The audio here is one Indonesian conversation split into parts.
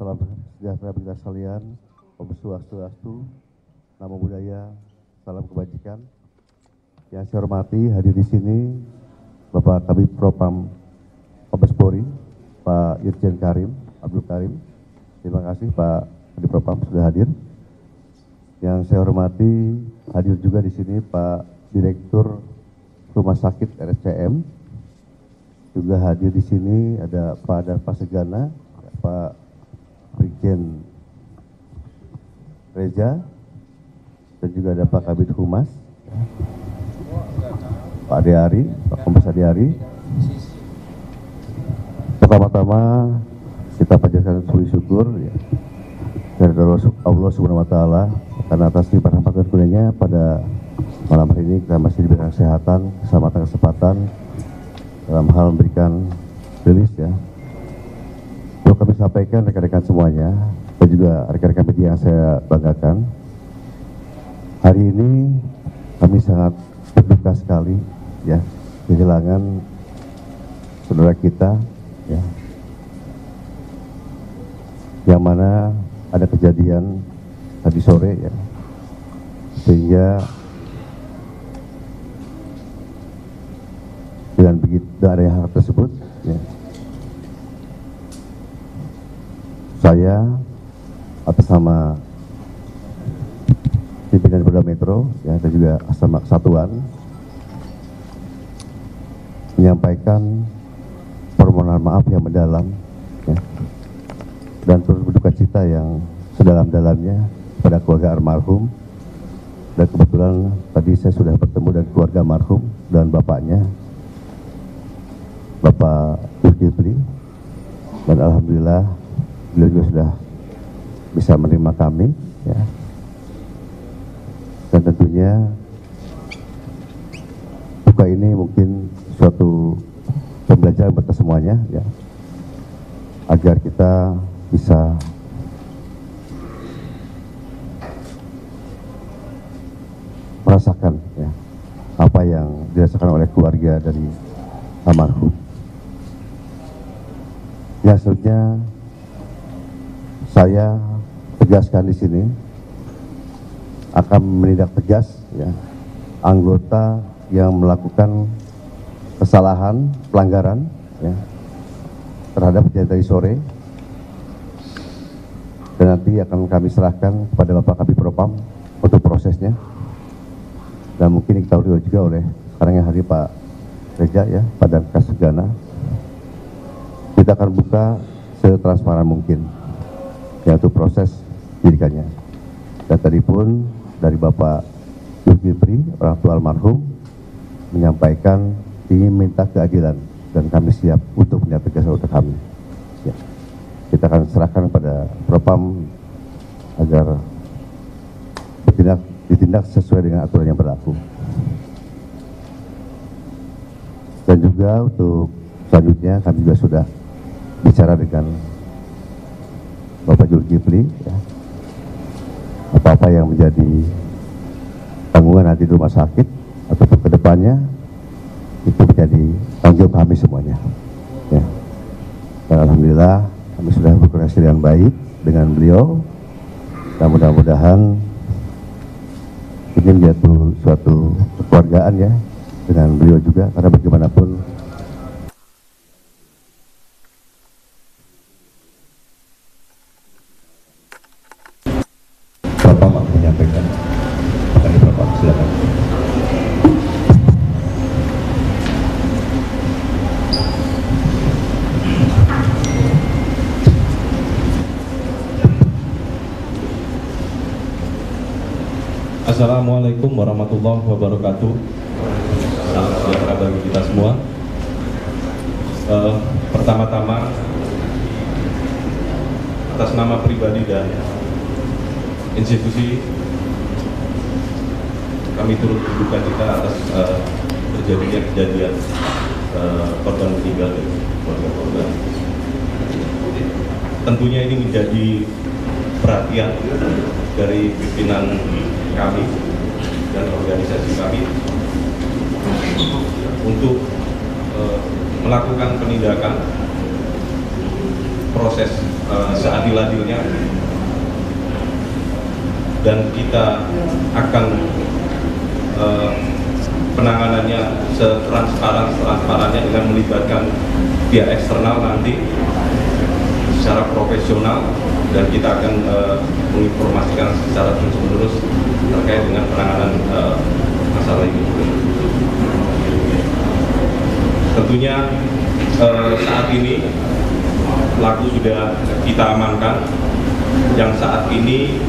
Salam sejahtera bagi kita sekalian. Om Swastiastu, Namo Buddhaya, salam kebajikan. Yang saya hormati hadir di sini Bapak Kabid Propam Mabes Polri, Pak Irjen Karim Abdul Karim. Terima kasih Pak Kabid Propam sudah hadir. Yang saya hormati hadir juga di sini Pak Direktur Rumah Sakit RSCM. Juga hadir di sini ada Pak Darpa Segana, Pak Brigjen Reza, dan juga ada Pak Kabid Humas, Pak Ade-Ari, Pak Kombes Ade-Ari. Pertama-tama kita panjatkan puji syukur ya, dari Allah Subhanahu Wa Taala karena atas limpahan rahmat dan kurnianya pada malam hari ini kita masih diberikan kesehatan, keselamatan, kesempatan dalam hal memberikan rilis ya. Perlu kami sampaikan rekan-rekan semuanya dan juga rekan-rekan media yang saya banggakan. Hari ini kami sangat berduka sekali ya kehilangan saudara kita ya, yang mana ada kejadian tadi sore ya, sehingga dengan begitu dari hal tersebut ya, saya atas nama pimpinan Polda Metro ya, dan juga sama kesatuan menyampaikan permohonan maaf yang mendalam ya, dan turut berduka cita yang sedalam-dalamnya pada keluarga almarhum. Dan kebetulan tadi saya sudah bertemu dengan keluarga almarhum dan bapaknya, Bapak Zulkifli, dan alhamdulillah beliau juga sudah bisa menerima kami ya. Dan tentunya duka ini mungkin suatu pembelajaran buat kita semuanya ya, agar kita bisa merasakan ya apa yang dirasakan oleh keluarga dari almarhum. Ya, selanjutnya saya tegaskan di sini akan menindak tegas ya anggota yang melakukan kesalahan pelanggaran ya terhadap kejadian tadi sore, dan nanti akan kami serahkan kepada Bapak Kabid Propam untuk prosesnya. Dan mungkin diketahui juga oleh sekarang yang hadir Pak Reza ya, Pak Darpa Segana. Kita akan buka setransparan mungkin ya untuk proses penyidikannya. Dan tadi pun dari Bapak Zulkifli, orang tua almarhum, menyampaikan ingin minta keadilan, dan kami siap untuk menindak tegas untuk kami. Ya. Kita akan serahkan pada Propam agar ditindak sesuai dengan aturan yang berlaku. Dan juga untuk selanjutnya kami juga sudah bicara dengan Bapak Zulkifli ya, apa-apa yang menjadi tanggungan nanti di rumah sakit ataupun ke depannya itu menjadi tanggung jawab kami semuanya ya. Dan alhamdulillah kami sudah berkoordinasi dengan baik dengan beliau, dan mudah-mudahan ini menjadi suatu kekeluargaan ya dengan beliau juga, karena bagaimanapun Bapak menyampaikan. Tadi Bapak silakan. Assalamualaikum warahmatullahi wabarakatuh. Salam sejahtera bagi kita semua. Pertama-tama atas nama pribadi dan institusi, kami turut berduka cita atas terjadinya kejadian korban meninggal dan keluarga korban. Tentunya ini menjadi perhatian dari pimpinan kami dan organisasi kami untuk melakukan penindakan proses seadil-adilnya, dan kita akan penanganannya setransparannya dengan melibatkan pihak eksternal nanti secara profesional, dan kita akan menginformasikan secara terus-menerus terkait dengan penanganan masalah ini. Tentunya saat ini pelaku sudah kita amankan, yang saat ini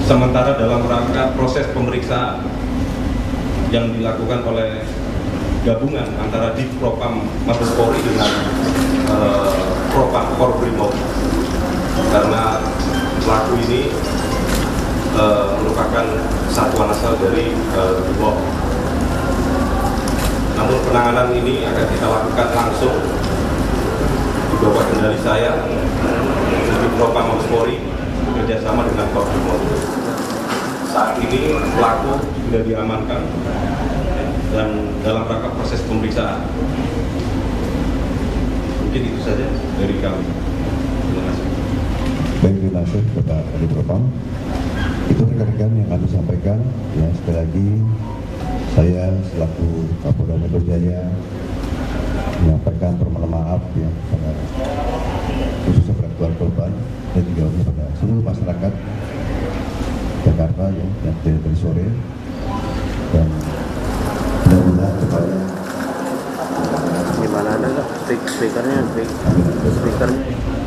sementara dalam rangka proses pemeriksaan yang dilakukan oleh gabungan antara Divpropam Mabes Polri dengan Propam Korbrimob, karena pelaku ini merupakan satuan asal dari Brimob. Namun penanganan ini akan kita lakukan langsung di bawah kendali saya, Divpropam Mabes Polri bekerjasama dengan Korbrimob. Saat ini pelaku sudah diamankan dan dalam rangka proses pemeriksaan. Mungkin itu saja dari kami. Terima kasih. Baik, terima kasih Bapak Kadipropam. Itu rekan-rekan yang kami sampaikan. Ya, sekali lagi saya selaku Kapolda Metro Jaya menyampaikan permohonan maaf ya pada khususnya pada keluarga korban dan juga pada seluruh masyarakat Jakarta ya, yang dari sore, dan mudah-mudahan kepada gimana ada speakernya.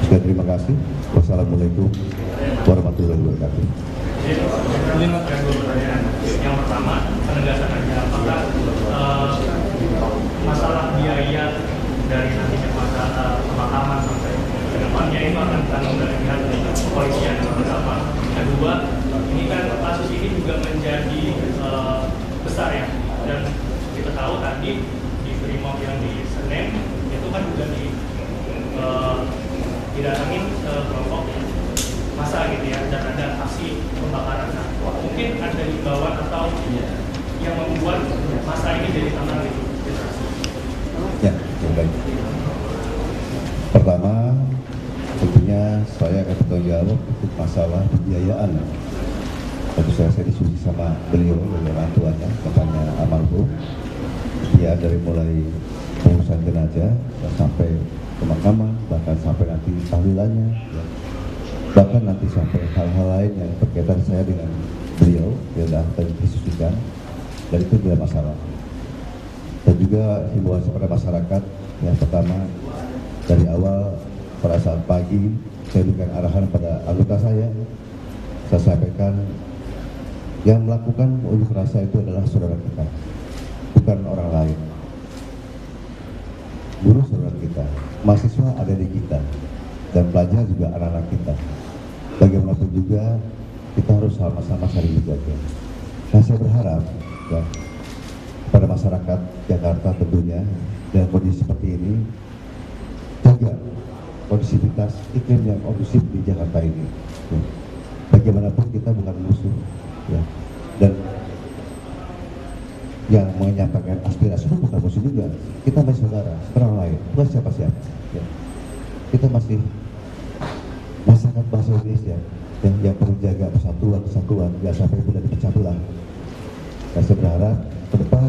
Sekali terima kasih. Wassalamualaikum warahmatullahi wabarakatuh. Ini ada dua pertanyaan. Yang pertama, penegasan aja apakah masalah biaya dari nantinya masalah pemakaman sampai ke depannya itu akan ditanggung dari pihak kepolisian atau apa? Kedua, ini kan kasus ini juga menjadi besar ya, dan kita tahu tadi di Brimob yang di Senen itu kan juga didatangin kelompok massa gitu ya, dan ada aksi pembakaran. Nah, mungkin ada himbauan atau yang membuat massa ini jadi tantangan itu. Ya, baik. Pertama, tentunya saya akan bertanggung jawab untuk masalah pembiayaan. Tentu saya diskusi sama beliau, orang tuanya, bapaknya almarhum. Dia dari mulai pengurusan jenazah sampai pemakaman, bahkan sampai nanti tahlilannya, ya. Bahkan nanti sampai hal-hal lain yang berkaitan saya dengan beliau, ya sudah terdiskusikan, dan itu tidak masalah. Dan juga himbauan kepada masyarakat, yang pertama dari awal pada saat pagi saya berikan arahan pada anggota saya sampaikan yang melakukan unjuk rasa itu adalah saudara kita, bukan orang lain. Guru saudara kita, mahasiswa ada di kita, dan pelajar juga anak-anak kita. Bagaimanapun juga kita harus sama-sama saling menjaga. Nah, saya berharap ya, pada masyarakat Jakarta tentunya dengan kondisi seperti ini, jaga kondusivitas iklim yang kondusif di Jakarta ini. Ya. Bagaimanapun kita bukan musuh, ya. Dan yang menyampaikan aspirasi itu bukan musuh juga. Kita masih saudara, orang lain, bukan siapa-siapa. Ya. Kita masih masyarakat bangsa Indonesia yang perlu jaga persatuan, jangan sampai mudah dipecah belah. Dan saya berharap ke depan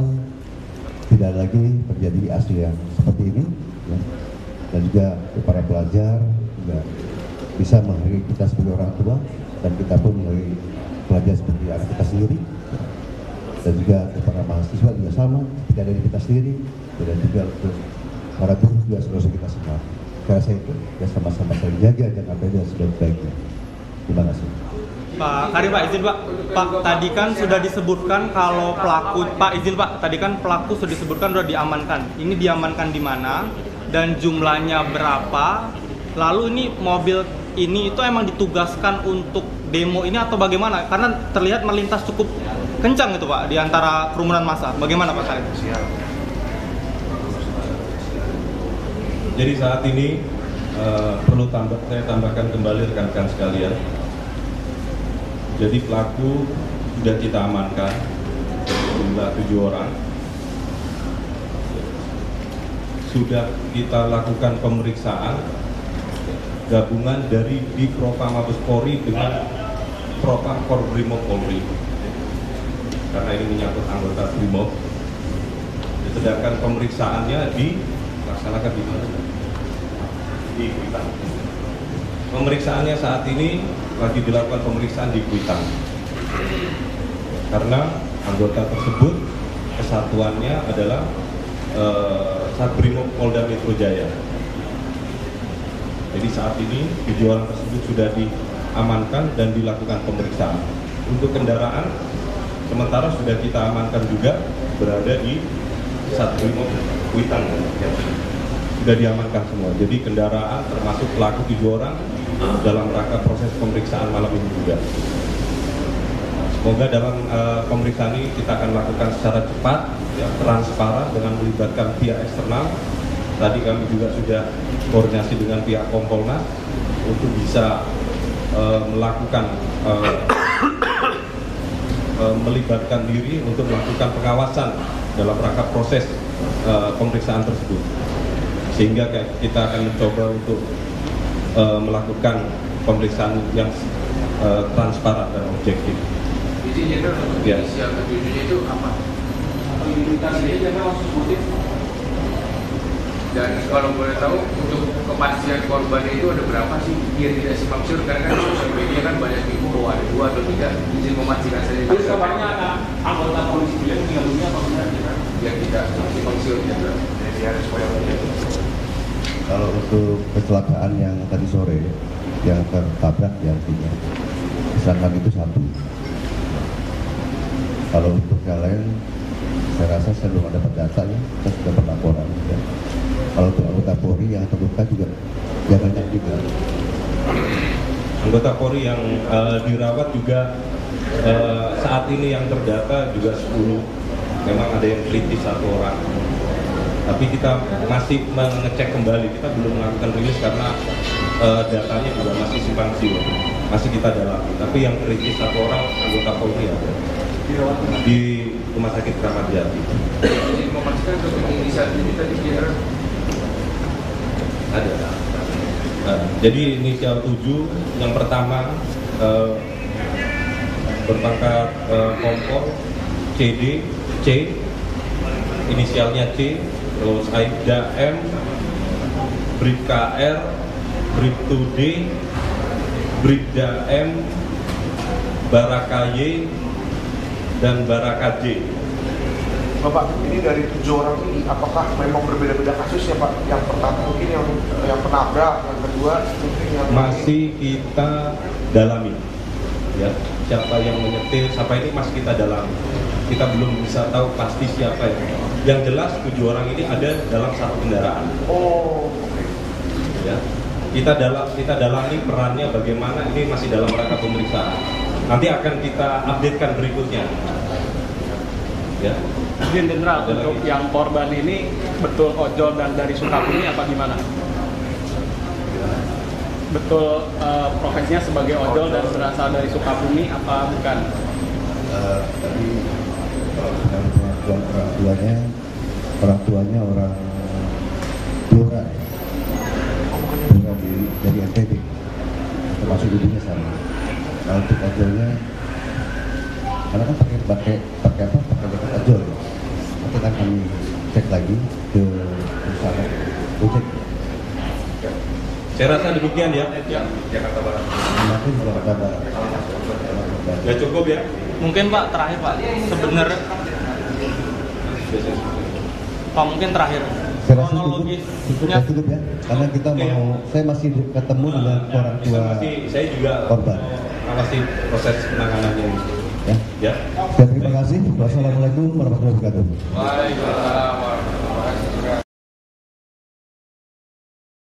tidak lagi terjadi aksi yang seperti ini, ya. Dan juga para pelajar juga bisa menghargai kita sebagai orang tua, dan kita pun menghargai pelajar seperti anak kita sendiri, ya. Dan juga para mahasiswa juga sama, tidak dari kita sendiri, dan juga untuk para guru juga saudara kita semua. Karena saya itu ya sama-sama saling jaga Jakarta dengan sebaik-baiknya. Terima kasih. Pak Karim, Pak izin Pak. Pak, tadi kan sudah disebutkan kalau pelaku, Pak izin Pak, tadi kan pelaku sudah disebutkan sudah diamankan. Ini diamankan di mana dan jumlahnya berapa? Lalu ini mobil ini itu emang ditugaskan untuk demo ini atau bagaimana? Karena terlihat melintas cukup kencang itu Pak di antara kerumunan massa. Bagaimana Pak Karim? Jadi saat ini perlu saya tambahkan kembali rekan-rekan sekalian. Jadi pelaku sudah kita amankan, jumlah 7 orang. Sudah kita lakukan pemeriksaan gabungan dari di Propam Mabes Polri dengan Propam Korbrimob Polri, karena ini menyangkut anggota Brimob. Sedangkan pemeriksaannya dilaksanakan di mana? Di Kuitang. Pemeriksaannya saat ini lagi dilakukan pemeriksaan di Kuitang, karena anggota tersebut kesatuannya adalah Satbrimob Polda Metro Jaya. Jadi saat ini 7 orang tersebut sudah diamankan dan dilakukan pemeriksaan. Untuk kendaraan sementara sudah kita amankan juga berada di Satbrimob Kuitang, ya. Sudah diamankan semua. Jadi kendaraan termasuk pelaku 7 orang dalam rangka proses pemeriksaan malam ini juga. Semoga dalam pemeriksaan ini kita akan lakukan secara cepat, ya, transparan dengan melibatkan pihak eksternal. Tadi kami juga sudah koordinasi dengan pihak Kompolnas untuk bisa melakukan melibatkan diri untuk melakukan pengawasan dalam rangka proses pemeriksaan tersebut, sehingga kita akan mencoba untuk melakukan pemeriksaan yang transparan dan objektif. Jadi jenderal untuk inisial ketujuhnya itu apa? Identitasnya jangan langsung motif. Dan kalau boleh tahu untuk kepastian korbannya itu ada berapa sih biar tidak simpang siur, karena kan sosial media kan banyak info bahwa ada 2 atau 3, izin memastikan saja. Terus kabarnya ada anggota polisi yang meninggal dunia apa benar jenderal? Yang tidak simpang siur jenderal. Jadi harus supaya Kalau untuk kecelakaan yang tadi sore yang tertabrak, ya artinya kecelakaan itu 1. Kalau untuk yang lain, saya rasa saya belum dapat data, ya. Saya sudah berlaporan. Ya. Kalau untuk anggota Polri yang terluka juga, ya banyak juga. Anggota Polri yang dirawat juga saat ini yang terdata juga 10. Memang ada yang kritis 1 orang. Tapi kita masih mengecek kembali, kita belum melakukan rilis karena datanya juga masih simpang siur, masih kita dalami. Tapi yang kritis 1 orang anggota Polri ada di Rumah Sakit Kramat Jati. izin memastikan untuk inisial ini tadi jenderal. Ada. Jadi inisial 7 yang pertama berpangkat kompol CD C, inisialnya C, terus Aibda M, Bribka R, Bribtu D, Bribda M, Baraka Y, dan Baraka J. Bapak, ini dari 7 orang ini apakah memang berbeda-beda kasus ya Pak? Yang pertama mungkin yang penabrak, yang kedua mungkin yang Masih kita dalami, ya, siapa yang menyetir, siapa ini masih kita dalami. Kita belum bisa tahu pasti siapa ya. Yang jelas 7 orang ini ada dalam 1 kendaraan. Oh, Ya, kita dalami perannya bagaimana, ini masih dalam rangka pemeriksaan. Nanti akan kita updatekan berikutnya. Ya. Izin jenderal, untuk yang korban ini betul ojol dan dari Sukabumi apa gimana? Betul profesinya sebagai ojol dan berasal dari Sukabumi apa bukan? Tadi kalau orang tuanya orang Blora, Blora dari NTB, termasuk ibunya sama. Kalau untuk ojolnya, karena kan pakai ojol, ya. Nanti akan kami cek lagi ke perusahaan ojek. Saya rasa demikian ya. Jakarta Barat. Nanti Jakarta Barat. Ya cukup ya. Mungkin Pak terakhir Pak, sebenarnya Pak mungkin terakhir Saya rasa kronologisnya cukup ya, karena kita mau, saya masih ketemu dengan orang tua Saya juga korban. masih proses penanganannya. Ya. Ya. Dan terima kasih. Wassalamualaikum warahmatullahi wabarakatuh. Waalaikumsalam.